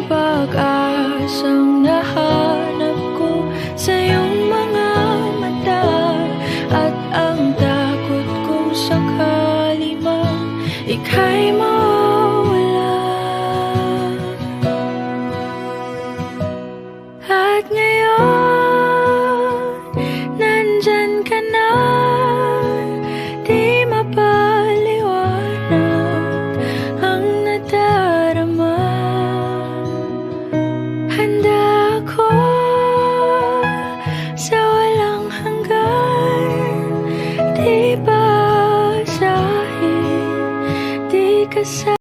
pag-asang nahanap ko sa iyong mga mata, at ang takot kong sakali mang ika'y mawala. At ngayon, nandyan ka na, di mapaliwanag ang nadarama. Handa ako sa walang hanggan, di basahin, di kasama.